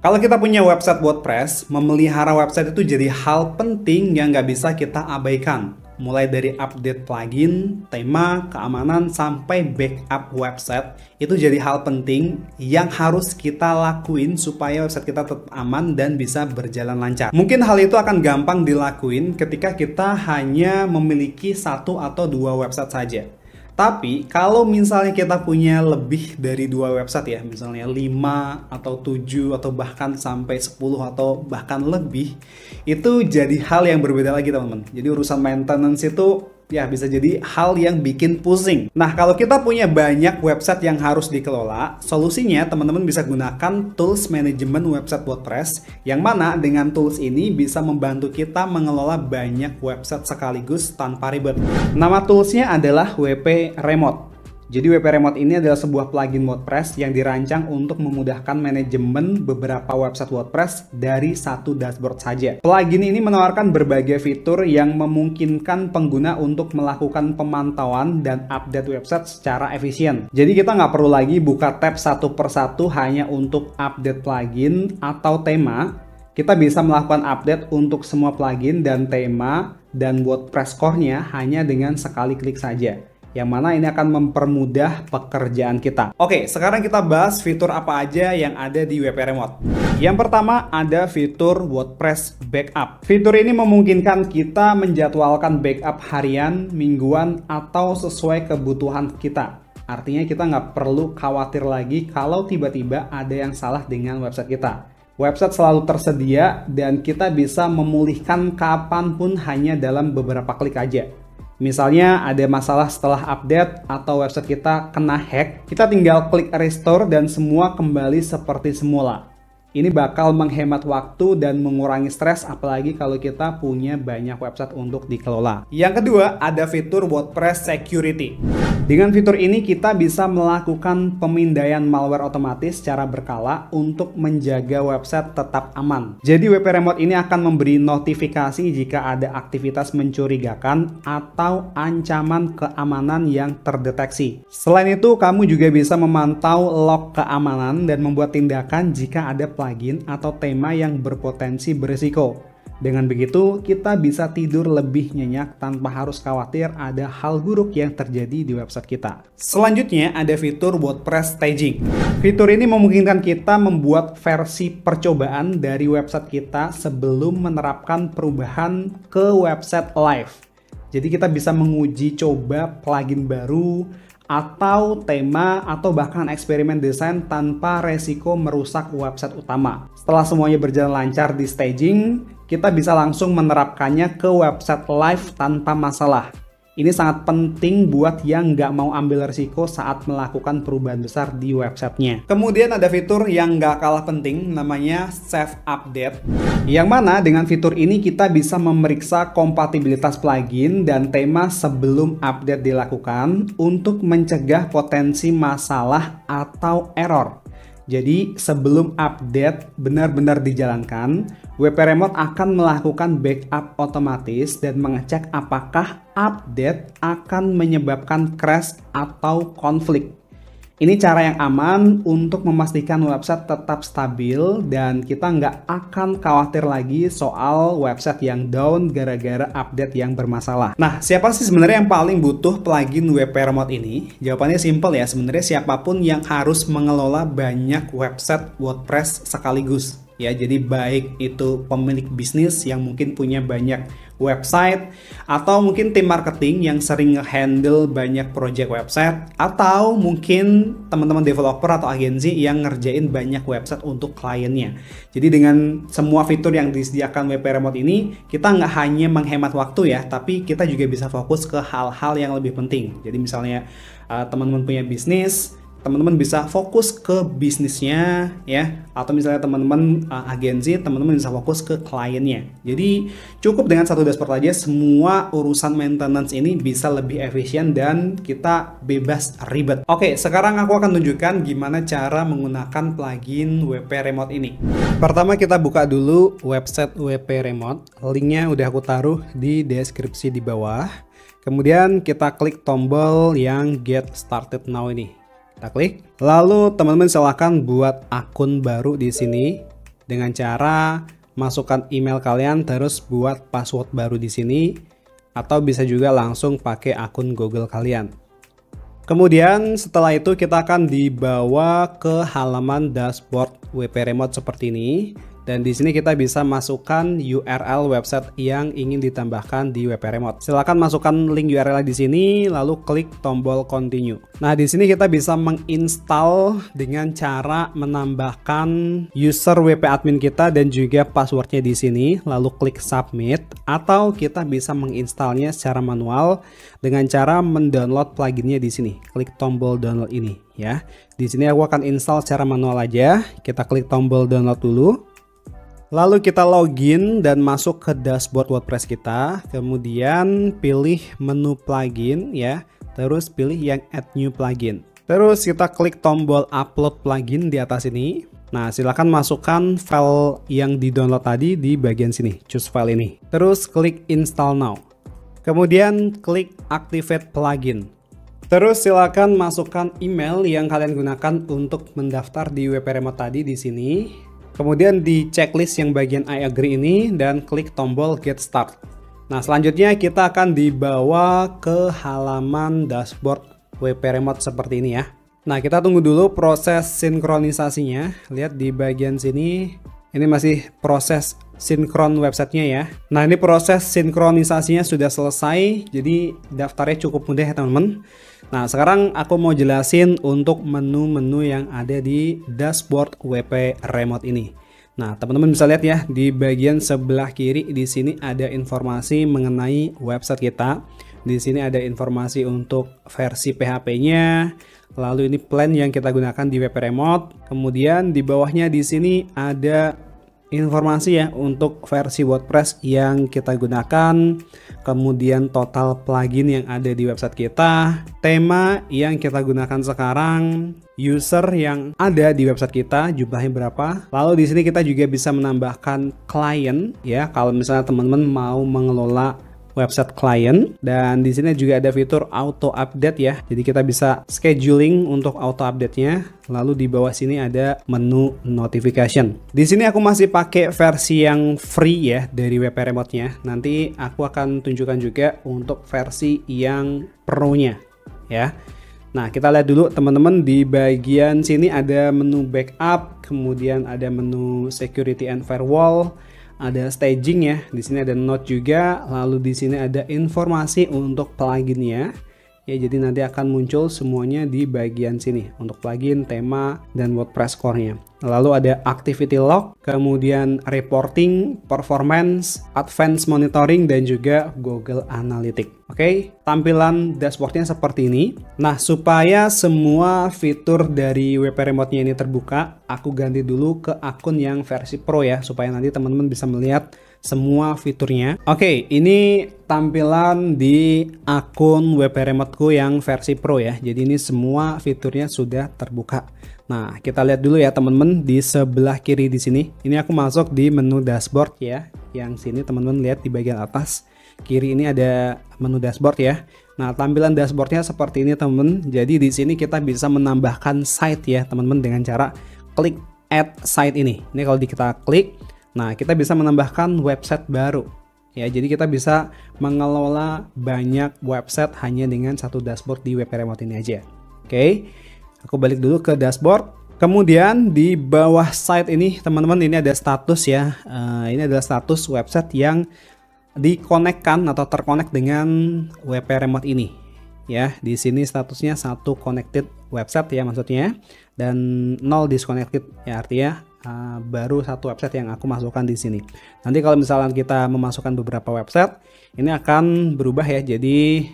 Kalau kita punya website WordPress, memelihara website itu jadi hal penting yang nggak bisa kita abaikan. Mulai dari update plugin, tema, keamanan, sampai backup website, itu jadi hal penting yang harus kita lakuin supaya website kita tetap aman dan bisa berjalan lancar. Mungkin hal itu akan gampang dilakuin ketika kita hanya memiliki satu atau dua website saja. Tapi kalau misalnya kita punya lebih dari dua website ya, misalnya 5 atau 7 atau bahkan sampai 10 atau bahkan lebih, itu jadi hal yang berbeda lagi teman-teman. Jadi urusan maintenance itu ya bisa jadi hal yang bikin pusing. Nah, kalau kita punya banyak website yang harus dikelola, solusinya teman-teman bisa gunakan tools manajemen website WordPress, yang mana dengan tools ini bisa membantu kita mengelola banyak website sekaligus tanpa ribet. Nama toolsnya adalah WP Remote. Jadi WP Remote ini adalah sebuah plugin WordPress yang dirancang untuk memudahkan manajemen beberapa website WordPress dari satu dashboard saja. Plugin ini menawarkan berbagai fitur yang memungkinkan pengguna untuk melakukan pemantauan dan update website secara efisien. Jadi kita nggak perlu lagi buka tab satu persatu hanya untuk update plugin atau tema. Kita bisa melakukan update untuk semua plugin dan tema dan WordPress core-nya hanya dengan sekali klik saja, yang mana ini akan mempermudah pekerjaan kita. Oke, sekarang kita bahas fitur apa aja yang ada di WP Remote. Yang pertama ada fitur WordPress Backup. Fitur ini memungkinkan kita menjadwalkan backup harian, mingguan, atau sesuai kebutuhan kita. Artinya kita nggak perlu khawatir lagi kalau tiba-tiba ada yang salah dengan website kita. Website selalu tersedia dan kita bisa memulihkan kapanpun hanya dalam beberapa klik aja. Misalnya ada masalah setelah update atau website kita kena hack, kita tinggal klik restore dan semua kembali seperti semula. Ini bakal menghemat waktu dan mengurangi stres, apalagi kalau kita punya banyak website untuk dikelola. Yang kedua, ada fitur WordPress Security. Dengan fitur ini kita bisa melakukan pemindaian malware otomatis secara berkala untuk menjaga website tetap aman. Jadi WP Remote ini akan memberi notifikasi jika ada aktivitas mencurigakan atau ancaman keamanan yang terdeteksi. Selain itu, kamu juga bisa memantau log keamanan dan membuat tindakan jika ada plugin atau tema yang berpotensi berisiko. Dengan begitu, kita bisa tidur lebih nyenyak tanpa harus khawatir ada hal buruk yang terjadi di website kita. Selanjutnya, ada fitur WordPress Staging. Fitur ini memungkinkan kita membuat versi percobaan dari website kita sebelum menerapkan perubahan ke website live. Jadi kita bisa menguji coba plugin baru, atau tema, atau bahkan eksperimen desain tanpa resiko merusak website utama. Setelah semuanya berjalan lancar di staging, kita bisa langsung menerapkannya ke website live tanpa masalah. Ini sangat penting buat yang nggak mau ambil risiko saat melakukan perubahan besar di websitenya. Kemudian ada fitur yang nggak kalah penting, namanya Save Update. Yang mana dengan fitur ini kita bisa memeriksa kompatibilitas plugin dan tema sebelum update dilakukan untuk mencegah potensi masalah atau error. Jadi sebelum update benar-benar dijalankan, WP Remote akan melakukan backup otomatis dan mengecek apakah update akan menyebabkan crash atau konflik. Ini cara yang aman untuk memastikan website tetap stabil dan kita nggak akan khawatir lagi soal website yang down gara-gara update yang bermasalah. Nah, siapa sih sebenarnya yang paling butuh plugin WP Remote ini? Jawabannya simple ya, sebenarnya siapapun yang harus mengelola banyak website WordPress sekaligus. Ya, jadi baik itu pemilik bisnis yang mungkin punya banyak website, atau mungkin tim marketing yang sering nge-handle banyak project website, atau mungkin teman-teman developer atau agensi yang ngerjain banyak website untuk kliennya. Jadi dengan semua fitur yang disediakan WP Remote ini, kita nggak hanya menghemat waktu ya, tapi kita juga bisa fokus ke hal-hal yang lebih penting. Jadi misalnya teman-teman punya bisnis, teman-teman bisa fokus ke bisnisnya ya, atau misalnya teman-teman agensi, teman-teman bisa fokus ke kliennya. Jadi cukup dengan satu dashboard aja, semua urusan maintenance ini bisa lebih efisien dan kita bebas ribet. Oke, sekarang aku akan tunjukkan gimana cara menggunakan plugin WP Remote ini. Pertama kita buka dulu website WP Remote, linknya udah aku taruh di deskripsi di bawah. Kemudian kita klik tombol yang Get Started Now ini. Kita klik. Lalu teman-teman silahkan buat akun baru di sini. dengan cara masukkan email kalian terus buat password baru di sini, atau bisa juga langsung pakai akun Google kalian. Kemudian setelah itu kita akan dibawa ke halaman dashboard WP Remote seperti ini. Dan di sini kita bisa masukkan URL website yang ingin ditambahkan di WP Remote. Silakan masukkan link URL di sini, lalu klik tombol continue. Nah, di sini kita bisa menginstal dengan cara menambahkan user WP admin kita dan juga passwordnya di sini, lalu klik submit. Atau kita bisa menginstalnya secara manual dengan cara mendownload pluginnya di sini. Klik tombol download ini ya. Di sini aku akan install secara manual aja. Kita klik tombol download dulu. Lalu kita login dan masuk ke dashboard WordPress kita, kemudian pilih menu plugin ya, terus pilih yang add new plugin. Terus kita klik tombol upload plugin di atas ini. Nah, silakan masukkan file yang di-download tadi di bagian sini, choose file ini. Terus klik install now. Kemudian klik activate plugin. Terus silakan masukkan email yang kalian gunakan untuk mendaftar di WP Remote tadi di sini. Kemudian di checklist yang bagian I agree ini dan klik tombol get start. Nah, selanjutnya kita akan dibawa ke halaman dashboard WP Remote seperti ini ya. Nah, kita tunggu dulu proses sinkronisasinya. Lihat di bagian sini, ini masih proses sinkron websitenya ya. Nah, ini proses sinkronisasinya sudah selesai, jadi daftarnya cukup mudah ya teman-teman. Nah, sekarang aku mau jelasin untuk menu-menu yang ada di dashboard WP Remote ini. Nah, teman-teman bisa lihat ya, di bagian sebelah kiri di sini ada informasi mengenai website kita. Di sini ada informasi untuk versi PHP-nya, lalu ini plan yang kita gunakan di WP Remote. Kemudian di bawahnya di sini ada informasi ya untuk versi WordPress yang kita gunakan, kemudian total plugin yang ada di website kita, tema yang kita gunakan sekarang, user yang ada di website kita jumlahnya berapa. Lalu di sini kita juga bisa menambahkan klien ya, kalau misalnya teman-teman mau mengelola website klien, dan di sini juga ada fitur auto update ya. Jadi kita bisa scheduling untuk auto update-nya. Lalu di bawah sini ada menu notification. Di sini aku masih pakai versi yang free ya dari WP Remote-nya. Nanti aku akan tunjukkan juga untuk versi yang pro-nya ya. Nah, kita lihat dulu teman-teman, di bagian sini ada menu backup, kemudian ada menu security and firewall, ada staging ya, di sini ada note juga, lalu di sini ada informasi untuk pluginnya ya, jadi nanti akan muncul semuanya di bagian sini untuk plugin, tema, dan WordPress core-nya. Lalu ada activity log, kemudian reporting, performance, advanced monitoring, dan juga Google Analytics. Oke, tampilan dashboardnya seperti ini. Nah, supaya semua fitur dari WP Remote-nya ini terbuka, aku ganti dulu ke akun yang versi Pro ya, supaya nanti teman-teman bisa melihat semua fiturnya. Oke, ini tampilan di akun WP Remote-ku yang versi Pro ya. Jadi ini semua fiturnya sudah terbuka. Nah, kita lihat dulu ya teman-teman di sebelah kiri di sini. Ini aku masuk di menu dashboard ya. Yang sini teman-teman lihat di bagian atas kiri ini ada menu dashboard ya. Nah, tampilan dashboardnya seperti ini teman-teman. Jadi di sini kita bisa menambahkan site ya teman-teman dengan cara klik add site ini. Ini kalau kita klik, nah kita bisa menambahkan website baru. Ya, jadi kita bisa mengelola banyak website hanya dengan satu dashboard di WP Remote ini aja. Oke. Aku balik dulu ke dashboard. Kemudian di bawah site ini teman-teman, ini ada status ya. Ini adalah status website yang dikonekkan atau terkonek dengan WP Remote ini. Ya, di sini statusnya 1 connected website ya maksudnya, dan 0 disconnected ya, artinya baru satu website yang aku masukkan di sini. Nanti kalau misalnya kita memasukkan beberapa website, ini akan berubah ya, jadi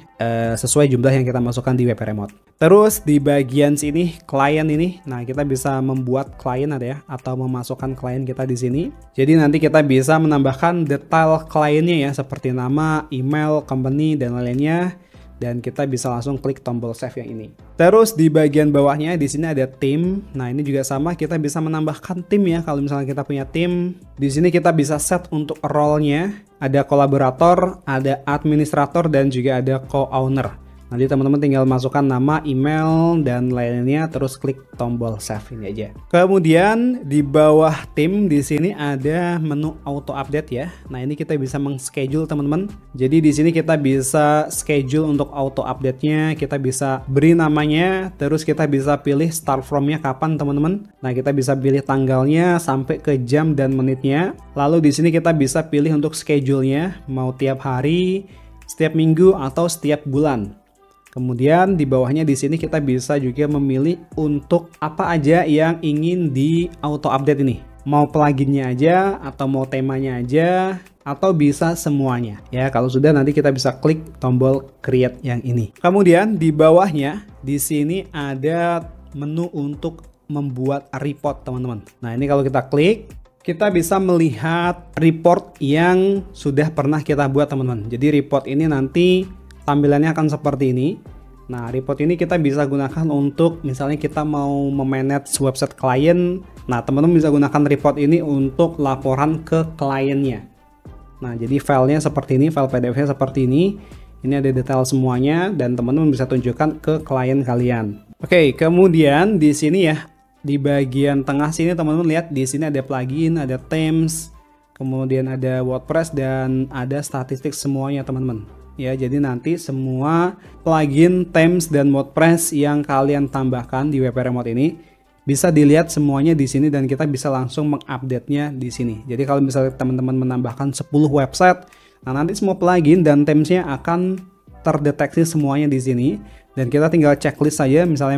sesuai jumlah yang kita masukkan di WP Remote. Terus di bagian sini klien ini, nah kita bisa membuat klien ada ya, atau memasukkan klien kita di sini. Jadi nanti kita bisa menambahkan detail kliennya ya, seperti nama, email, company, dan lainnya. Dan kita bisa langsung klik tombol save yang ini. Terus di bagian bawahnya di sini ada tim. Nah, ini juga sama, kita bisa menambahkan tim ya. Kalau misalnya kita punya tim, di sini kita bisa set untuk role-nya. Ada kolaborator, ada administrator, dan juga ada co-owner. Nanti teman-teman tinggal masukkan nama, email, dan lainnya, terus klik tombol save ini aja. Kemudian di bawah tim di sini ada menu auto update ya. Nah, ini kita bisa meng-schedule teman-teman. Jadi di sini kita bisa schedule untuk auto update-nya, kita bisa beri namanya, terus kita bisa pilih start from-nya kapan teman-teman. Nah, kita bisa pilih tanggalnya sampai ke jam dan menitnya. Lalu di sini kita bisa pilih untuk schedule-nya, mau tiap hari, setiap minggu, atau setiap bulan. Kemudian di bawahnya di sini kita bisa juga memilih untuk apa aja yang ingin di auto update ini. Mau pluginnya aja, atau mau temanya aja, atau bisa semuanya. Ya, kalau sudah nanti kita bisa klik tombol create yang ini. Kemudian di bawahnya di sini ada menu untuk membuat report teman-teman. Nah, ini kalau kita klik, kita bisa melihat report yang sudah pernah kita buat teman-teman. Jadi report ini nanti tampilannya akan seperti ini. Nah, report ini kita bisa gunakan untuk misalnya kita mau memanage website klien. Nah, teman-teman bisa gunakan report ini untuk laporan ke kliennya. Nah, jadi filenya seperti ini, file PDF-nya seperti ini. Ini ada detail semuanya dan teman-teman bisa tunjukkan ke klien kalian. Oke, kemudian di sini ya, di bagian tengah sini teman-teman lihat di sini ada plugin, ada themes, kemudian ada WordPress dan ada statistik semuanya teman-teman. Ya, jadi nanti semua plugin, themes, dan WordPress yang kalian tambahkan di WP Remote ini bisa dilihat semuanya di sini dan kita bisa langsung mengupdate-nya di sini. Jadi kalau misalnya teman-teman menambahkan 10 website, nah nanti semua plugin dan themes-nya akan terdeteksi semuanya di sini dan kita tinggal checklist saja misalnya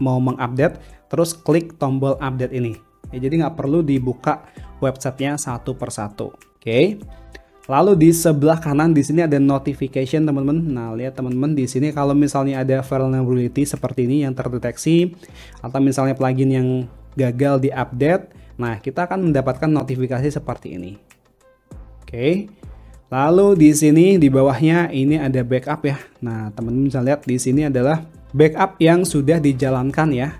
mau mengupdate, terus klik tombol update ini. Ya, jadi nggak perlu dibuka websitenya satu persatu. Oke. Lalu di sebelah kanan di sini ada notification teman-teman. Nah, lihat teman-teman di sini kalau misalnya ada vulnerability seperti ini yang terdeteksi atau misalnya plugin yang gagal diupdate, nah kita akan mendapatkan notifikasi seperti ini. Oke. Lalu di sini di bawahnya ini ada backup ya. Nah, teman-teman bisa lihat di sini adalah backup yang sudah dijalankan ya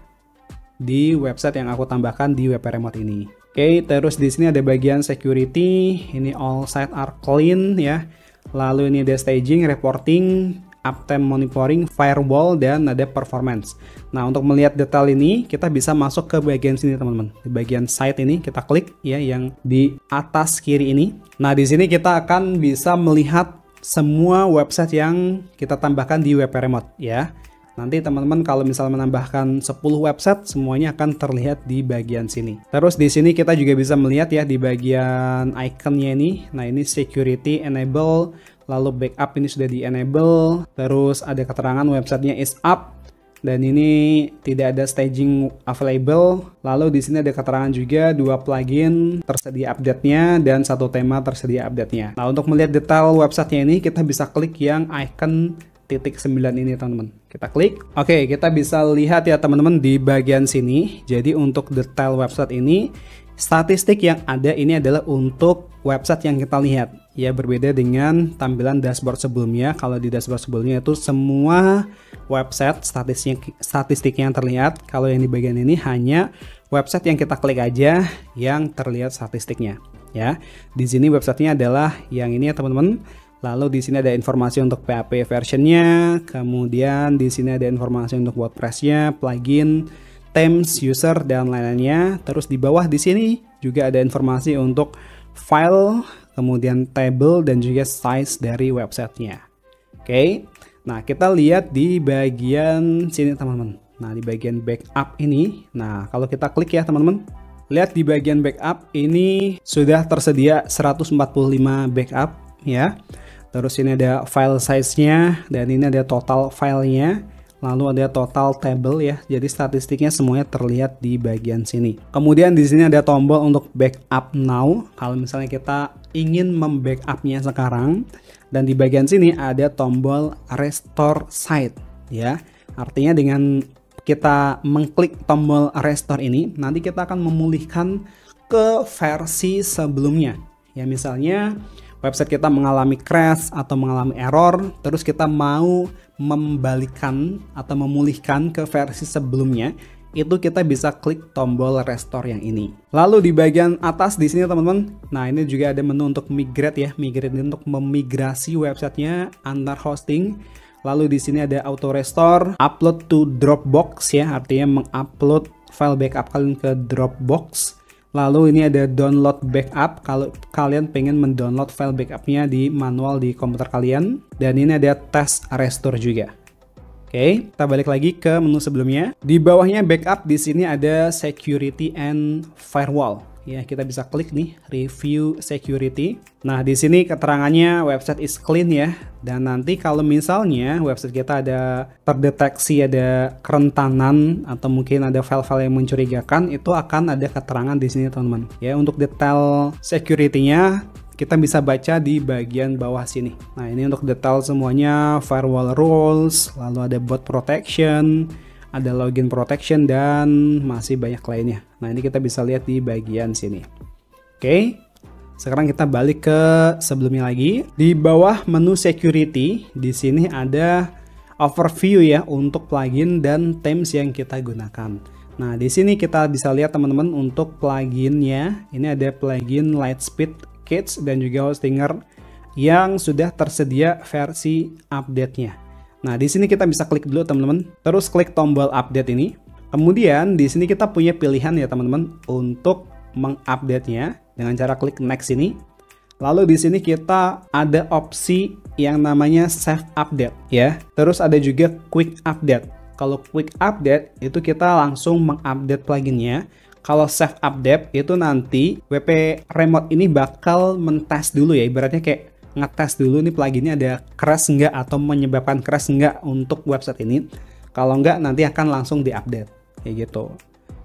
di website yang aku tambahkan di WP Remote ini. Oke, terus di sini ada bagian security, ini all site are clean ya. Lalu ini ada staging, reporting, uptime monitoring, firewall, dan ada performance. Nah, untuk melihat detail ini kita bisa masuk ke bagian sini teman-teman. Di bagian site ini kita klik ya yang di atas kiri ini. Nah, di sini kita akan bisa melihat semua website yang kita tambahkan di WP Remote ya. Nanti teman-teman kalau misalnya menambahkan 10 website semuanya akan terlihat di bagian sini. Terus di sini kita juga bisa melihat ya di bagian iconnya ini. Nah, ini security enable, lalu backup ini sudah di enable, terus ada keterangan websitenya is up dan ini tidak ada staging available. Lalu di sini ada keterangan juga 2 plugin tersedia update-nya dan 1 tema tersedia update-nya. Nah, untuk melihat detail websitenya ini kita bisa klik yang icon titik 9 ini teman-teman. Kita klik. Oke, kita bisa lihat ya teman-teman di bagian sini. Jadi untuk detail website ini, statistik yang ada ini adalah untuk website yang kita lihat. Ya, berbeda dengan tampilan dashboard sebelumnya. Kalau di dashboard sebelumnya itu semua website statistiknya yang terlihat. Kalau yang di bagian ini hanya website yang kita klik aja yang terlihat statistiknya. Ya, di sini websitenya adalah yang ini ya teman-teman. Lalu di sini ada informasi untuk PHP versionnya, kemudian di sini ada informasi untuk WordPress-nya, plugin, themes, user, dan lain-lainnya. Terus di bawah di sini juga ada informasi untuk file, kemudian table, dan juga size dari websitenya. Oke, nah kita lihat di bagian sini teman-teman. Nah, di bagian backup ini, nah kalau kita klik ya teman-teman, lihat di bagian backup ini sudah tersedia 145 backup ya. Terus ini ada file size-nya dan ini ada total filenya. Lalu ada total table ya. Jadi statistiknya semuanya terlihat di bagian sini. Kemudian di sini ada tombol untuk backup now. Kalau misalnya kita ingin membackup-nya sekarang. Dan di bagian sini ada tombol restore site ya. Artinya dengan kita mengklik tombol restore ini, nanti kita akan memulihkan ke versi sebelumnya. Ya, misalnya website kita mengalami crash atau mengalami error, terus kita mau membalikan atau memulihkan ke versi sebelumnya, itu kita bisa klik tombol restore yang ini. Lalu di bagian atas di sini teman-teman, nah ini juga ada menu untuk migrate ya, migrate untuk memigrasi websitenya antar hosting. Lalu di sini ada auto restore, upload to Dropbox ya, artinya mengupload file backup kalian ke Dropbox. Lalu ini ada download backup kalau kalian pengen mendownload file backupnya di manual di komputer kalian. Dan ini ada test restore juga. Oke, kita balik lagi ke menu sebelumnya. Di bawahnya backup di sini ada security and firewall. Ya, kita bisa klik nih review security. Nah, di sini keterangannya website is clean ya. Dan nanti kalau misalnya website kita ada terdeteksi ada kerentanan atau mungkin ada file-file yang mencurigakan, itu akan ada keterangan di sini teman-teman. Ya, untuk detail security-nya kita bisa baca di bagian bawah sini. Nah, ini untuk detail semuanya, firewall rules, lalu ada bot protection, ada login protection, dan masih banyak lainnya. Nah, ini kita bisa lihat di bagian sini. Oke, sekarang kita balik ke sebelumnya lagi. Di bawah menu security, di sini ada overview ya untuk plugin dan themes yang kita gunakan. Nah, di sini kita bisa lihat teman-teman untuk pluginnya. Ini ada plugin Lightspeed Kids dan juga Hostinger yang sudah tersedia versi update-nya. Nah, di sini kita bisa klik dulu teman-teman. Terus klik tombol update ini. Kemudian di sini kita punya pilihan ya teman-teman untuk mengupdate-nya dengan cara klik next ini. Lalu di sini kita ada opsi yang namanya save update ya. Terus ada juga quick update. Kalau quick update itu kita langsung mengupdate pluginnya. Kalau save update itu nanti WP Remote ini bakal mentes dulu ya, ibaratnya kayak ngetes dulu nih pluginnya ada crash nggak atau menyebabkan crash nggak untuk website ini. Kalau nggak nanti akan langsung diupdate kayak gitu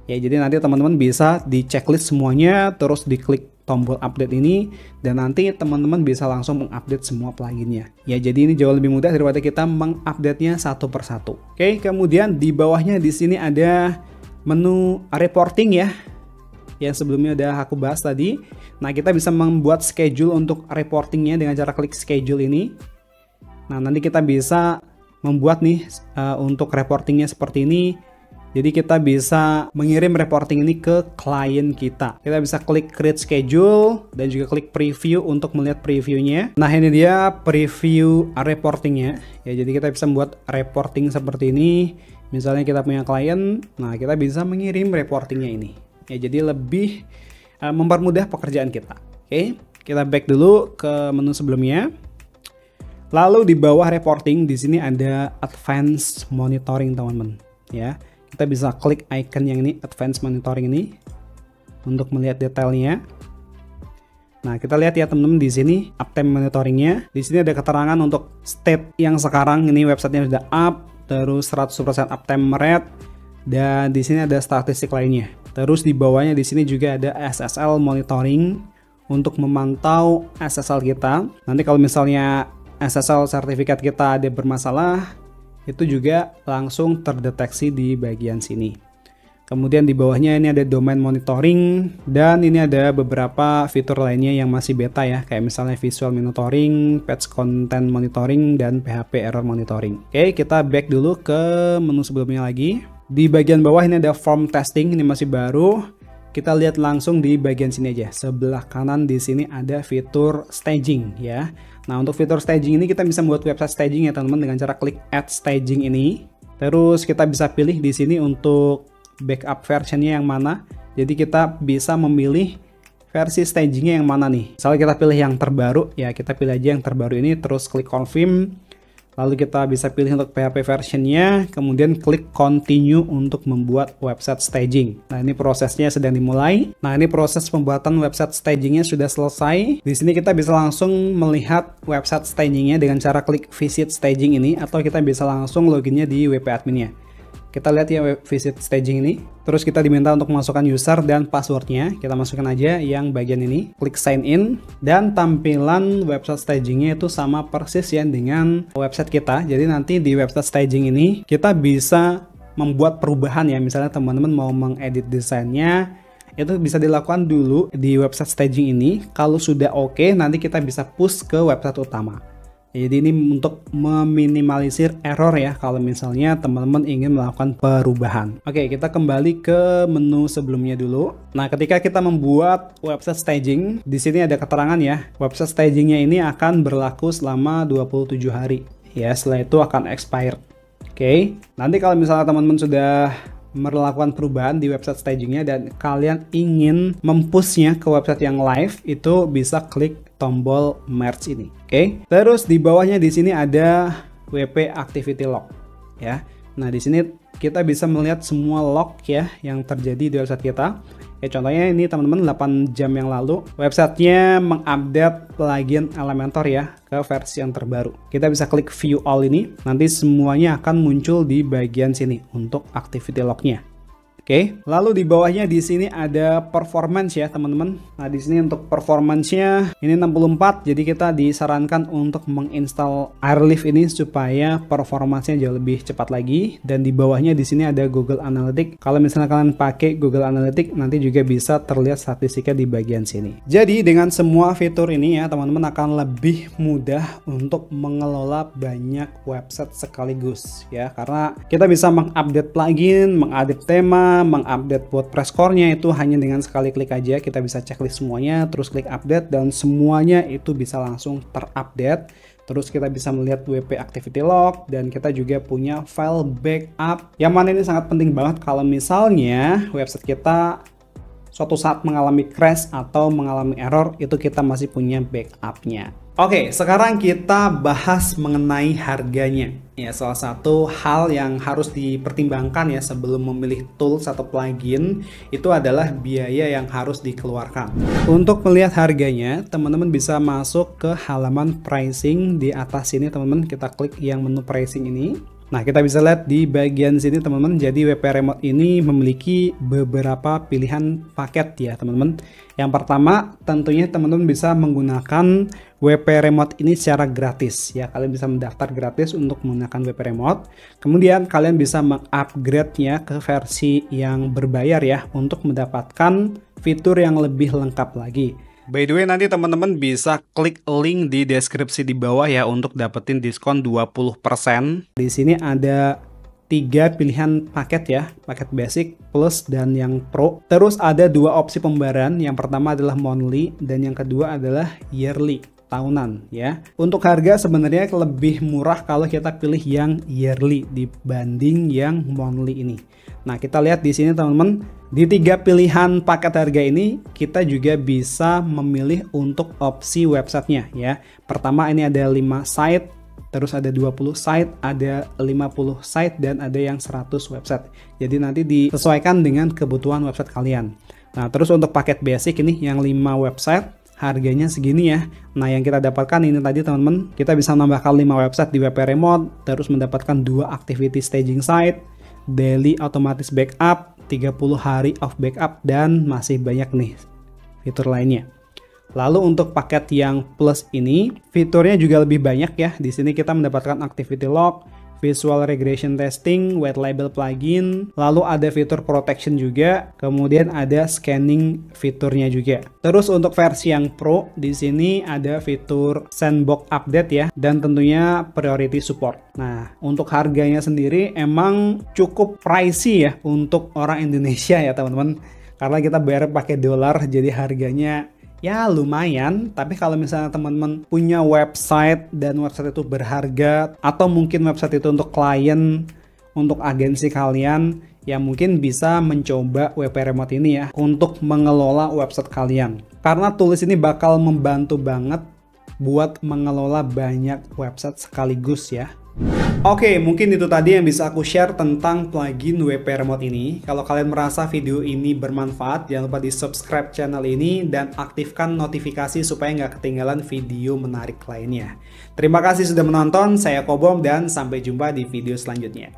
ya. Jadi nanti teman-teman bisa di checklist semuanya, terus diklik tombol update ini, dan nanti teman-teman bisa langsung mengupdate semua pluginnya ya. Jadi ini jauh lebih mudah daripada kita mengupdate-nya satu persatu. Oke, kemudian di bawahnya di sini ada menu reporting ya, yang sebelumnya udah aku bahas tadi. Nah, kita bisa membuat schedule untuk reportingnya dengan cara klik schedule ini. Nah, nanti kita bisa membuat nih untuk reportingnya seperti ini. Jadi kita bisa mengirim reporting ini ke klien kita. Kita bisa klik create schedule dan juga klik preview untuk melihat previewnya. Nah, ini dia preview reportingnya ya. Jadi kita bisa membuat reporting seperti ini. Misalnya kita punya klien, nah kita bisa mengirim reportingnya ini. Ya, jadi lebih mempermudah pekerjaan kita. Oke, kita back dulu ke menu sebelumnya. Lalu di bawah reporting di sini ada advanced monitoring teman-teman. Ya, kita bisa klik icon yang ini advanced monitoring ini untuk melihat detailnya. Nah, kita lihat ya teman-teman di sini uptime monitoringnya. Di sini ada keterangan untuk state yang sekarang ini websitenya sudah up, terus 100% uptime rate, dan di sini ada statistik lainnya. Terus di bawahnya di sini juga ada SSL monitoring untuk memantau SSL kita. Nanti kalau misalnya SSL sertifikat kita ada bermasalah, itu juga langsung terdeteksi di bagian sini. Kemudian di bawahnya ini ada domain monitoring, dan ini ada beberapa fitur lainnya yang masih beta ya, kayak misalnya visual monitoring, page content monitoring, dan PHP error monitoring. Oke, kita back dulu ke menu sebelumnya lagi. Di bagian bawah ini ada form testing, ini masih baru. Kita lihat langsung di bagian sini aja. Sebelah kanan di sini ada fitur staging ya. Nah, untuk fitur staging ini kita bisa membuat website staging ya teman-teman dengan cara klik add staging ini. Terus kita bisa pilih di sini untuk backup versionnya yang mana. Jadi kita bisa memilih versi stagingnya yang mana nih. Misalnya kita pilih yang terbaru, ya kita pilih aja yang terbaru ini, terus klik confirm. Lalu kita bisa pilih untuk PHP versionnya, kemudian klik continue untuk membuat website staging. Nah, ini prosesnya sedang dimulai. Nah, ini proses pembuatan website stagingnya sudah selesai. Di sini kita bisa langsung melihat website stagingnya dengan cara klik visit staging ini, atau kita bisa langsung loginnya di WP adminnya. Kita lihat ya visit staging ini. Terus kita diminta untuk memasukkan user dan passwordnya. Kita masukkan aja yang bagian ini. Klik sign in. Dan tampilan website stagingnya itu sama persis ya dengan website kita. Jadi nanti di website staging ini kita bisa membuat perubahan ya. Misalnya teman-teman mau mengedit desainnya, itu bisa dilakukan dulu di website staging ini. Kalau sudah oke, nanti kita bisa push ke website utama. Jadi ini untuk meminimalisir error ya kalau misalnya teman-teman ingin melakukan perubahan. Oke, kita kembali ke menu sebelumnya dulu. Nah, ketika kita membuat website staging, di sini ada keterangan ya. Website stagingnya ini akan berlaku selama 27 hari. ya, setelah itu akan expired. Oke, nanti kalau misalnya teman-teman sudah melakukan perubahan di website stagingnya dan kalian ingin mempushnya ke website yang live, itu bisa klik tombol merge ini. Oke, terus di bawahnya di sini ada WP Activity Log ya. Nah, di sini kita bisa melihat semua log ya yang terjadi di website kita. Ya, contohnya ini teman-teman 8 jam yang lalu websitenya mengupdate plugin Elementor ya ke versi yang terbaru. Kita bisa klik view all ini, nanti semuanya akan muncul di bagian sini untuk activity lognya. Oke, lalu di bawahnya di sini ada performance ya teman-teman. Nah, di sini untuk performance-nya ini 64, jadi kita disarankan untuk menginstal Airlift ini supaya performance-nya jauh lebih cepat lagi. Dan di bawahnya di sini ada Google Analytics. Kalau misalnya kalian pakai Google Analytics, nanti juga bisa terlihat statistiknya di bagian sini. Jadi dengan semua fitur ini ya teman-teman akan lebih mudah untuk mengelola banyak website sekaligus ya, karena kita bisa mengupdate plugin, mengupdate tema, mengupdate WordPress core-nya itu hanya dengan sekali klik aja. Kita bisa checklist semuanya, terus klik update dan semuanya itu bisa langsung terupdate. Terus kita bisa melihat WP Activity Log dan kita juga punya file backup. Yang mana ini sangat penting banget kalau misalnya website kita suatu saat mengalami crash atau mengalami error, itu kita masih punya backupnya. Oke, sekarang kita bahas mengenai harganya. Ya, salah satu hal yang harus dipertimbangkan ya sebelum memilih tools atau plugin itu adalah biaya yang harus dikeluarkan. Untuk melihat harganya, teman-teman bisa masuk ke halaman pricing di atas sini teman-teman. Kita klik yang menu pricing ini. Nah, kita bisa lihat di bagian sini teman-teman, jadi WP Remote ini memiliki beberapa pilihan paket ya teman-teman. Yang pertama, tentunya teman-teman bisa menggunakan WP Remote ini secara gratis ya. Kalian bisa mendaftar gratis untuk menggunakan WP Remote. Kemudian kalian bisa mengupgrade-nya ke versi yang berbayar ya untuk mendapatkan fitur yang lebih lengkap lagi. By the way, nanti teman-teman bisa klik link di deskripsi di bawah ya untuk dapetin diskon 20%. Di sini ada 3 pilihan paket ya, paket basic, plus, dan yang pro. Terus ada 2 opsi pembayaran, yang pertama adalah monthly dan yang kedua adalah yearly, tahunan ya. Untuk harga sebenarnya lebih murah kalau kita pilih yang yearly dibanding yang monthly ini. Nah, kita lihat di sini teman-teman, di 3 pilihan paket harga ini kita juga bisa memilih untuk opsi websitenya ya. Pertama ini ada 5 site, terus ada 20 site, ada 50 site, dan ada yang 100 website. Jadi nanti disesuaikan dengan kebutuhan website kalian. Nah, terus untuk paket basic ini yang 5 website, harganya segini ya. Nah, yang kita dapatkan ini tadi teman-teman, kita bisa menambahkan 5 website di WP Remote, terus mendapatkan 2 activity staging site, daily automatic backup, 30 hari of backup, dan masih banyak nih fitur lainnya. Lalu untuk paket yang plus ini, fiturnya juga lebih banyak ya. Di sini kita mendapatkan activity log, visual regression testing, white label plugin, lalu ada fitur protection juga, kemudian ada scanning fiturnya juga. Terus untuk versi yang pro, di sini ada fitur sandbox update ya, dan tentunya priority support. Nah, untuk harganya sendiri emang cukup pricey ya untuk orang Indonesia ya teman-teman, karena kita bayar pakai dolar, jadi harganya ya lumayan. Tapi kalau misalnya teman-teman punya website dan website itu berharga, atau mungkin website itu untuk klien, untuk agensi kalian, ya mungkin bisa mencoba WP Remote ini ya untuk mengelola website kalian. Karena tools ini bakal membantu banget buat mengelola banyak website sekaligus ya. Oke, mungkin itu tadi yang bisa aku share tentang plugin WP Remote ini. Kalau kalian merasa video ini bermanfaat, jangan lupa di subscribe channel ini dan aktifkan notifikasi supaya nggak ketinggalan video menarik lainnya. Terima kasih sudah menonton, saya Kobom dan sampai jumpa di video selanjutnya.